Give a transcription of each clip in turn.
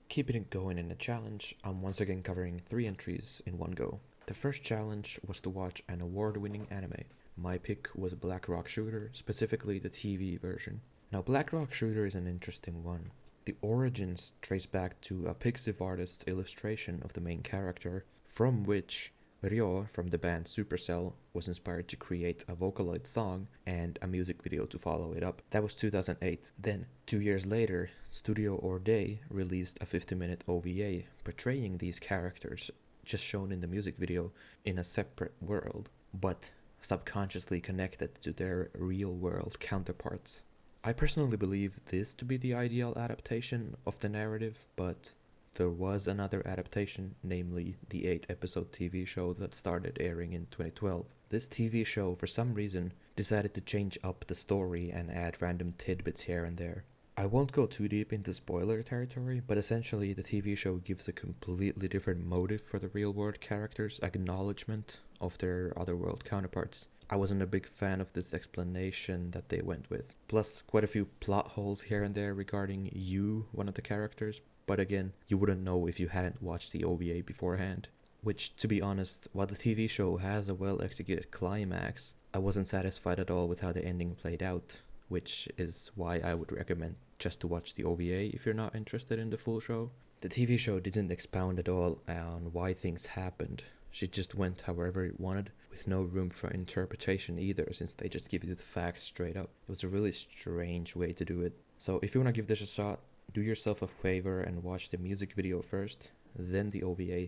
Keeping it going in a challenge, I'm once again covering 3 entries in one go. The first challenge was to watch an award-winning anime. My pick was Black Rock Shooter, specifically the TV version. Now Black Rock Shooter is an interesting one. The origins trace back to a Pixiv artist's illustration of the main character, from which Ryo from the band Supercell was inspired to create a Vocaloid song and a music video to follow it up. That was 2008. Then, 2 years later, Studio Orday released a 50-minute OVA portraying these characters, just shown in the music video, in a separate world, but subconsciously connected to their real-world counterparts. I personally believe this to be the ideal adaptation of the narrative, but there was another adaptation, namely the 8-episode TV show that started airing in 2012. This TV show, for some reason, decided to change up the story and add random tidbits here and there. I won't go too deep into spoiler territory, but essentially the TV show gives a completely different motive for the real-world characters' acknowledgement of their otherworld counterparts. I wasn't a big fan of this explanation that they went with. Plus, quite a few plot holes here and there regarding Yu, one of the characters, but again, you wouldn't know if you hadn't watched the OVA beforehand. Which, to be honest, while the TV show has a well-executed climax, I wasn't satisfied at all with how the ending played out, which is why I would recommend just to watch the OVA if you're not interested in the full show. The TV show didn't expound at all on why things happened. She just went however it wanted, with no room for interpretation either, since they just give you the facts straight up. It was a really strange way to do it. So if you want to give this a shot, do yourself a favor and watch the music video first, then the OVA,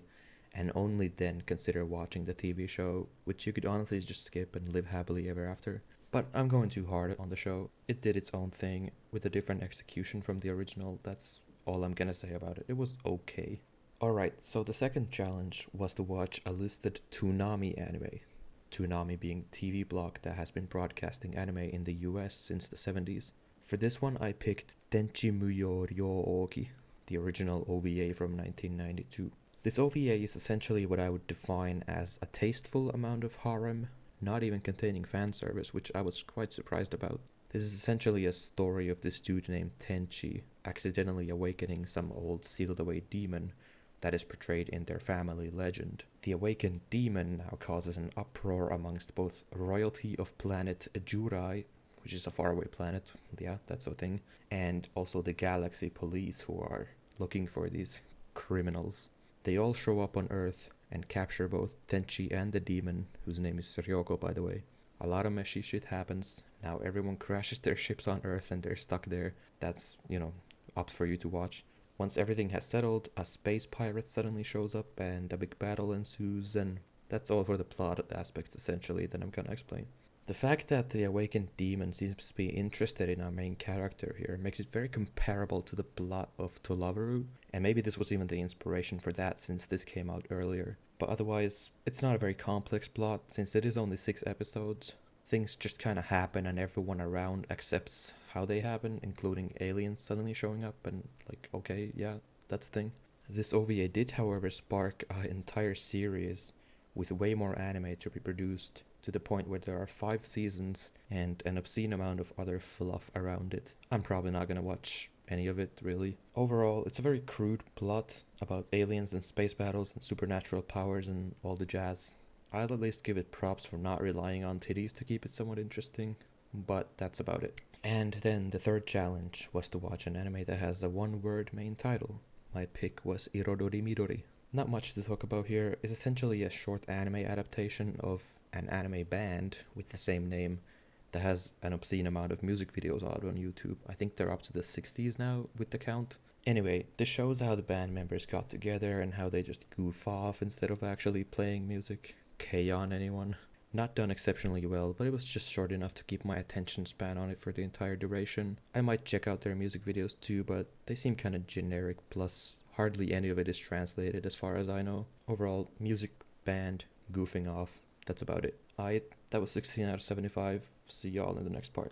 and only then consider watching the TV show, which you could honestly just skip and live happily ever after. But I'm going too hard on the show. It did its own thing with a different execution from the original. That's all I'm gonna say about it. It was okay. Alright, so the second challenge was to watch a listed Toonami anime. Toonami being a TV block that has been broadcasting anime in the US since the 70s. For this one I picked Tenchi Muyo Ryououki, the original OVA from 1992. This OVA is essentially what I would define as a tasteful amount of harem, not even containing fan service, which I was quite surprised about. This is essentially a story of this dude named Tenchi accidentally awakening some old sealed away demon that is portrayed in their family legend. The awakened demon now causes an uproar amongst both royalty of planet Jurai, which is a faraway planet, yeah, that's a thing, and also the galaxy police who are looking for these criminals. They all show up on Earth and capture both Tenchi and the demon, whose name is Ryoko, by the way. A lot of meshy shit happens. Now everyone crashes their ships on Earth and they're stuck there. That's, up for you to watch. Once everything has settled, a space pirate suddenly shows up and a big battle ensues, and that's all for the plot aspects essentially that I'm gonna explain. The fact that the awakened demon seems to be interested in our main character here makes it very comparable to the plot of Tolaveru, and maybe this was even the inspiration for that since this came out earlier. But otherwise, it's not a very complex plot since it is only 6 episodes. Things just kinda happen and everyone around accepts how they happen, including aliens suddenly showing up and okay, yeah, that's the thing. This OVA did however spark an entire series with way more anime to be produced, to the point where there are 5 seasons and an obscene amount of other fluff around it. I'm probably not gonna watch any of it, really. Overall, it's a very crude plot about aliens and space battles and supernatural powers and all the jazz. I'll at least give it props for not relying on titties to keep it somewhat interesting, but that's about it. And then the third challenge was to watch an anime that has a one-word main title. My pick was Irodorimidori. Not much to talk about here. It's essentially a short anime adaptation of an anime band with the same name that has an obscene amount of music videos out on YouTube. I think they're up to the 60s now with the count. Anyway, this shows how the band members got together and how they just goof off instead of actually playing music. On anyone. Not done exceptionally well, but it was just short enough to keep my attention span on it for the entire duration. I might check out their music videos too, but they seem kinda generic, plus hardly any of it is translated as far as I know. Overall, music, band, goofing off, that's about it. That was 16 out of 75. See y'all in the next part.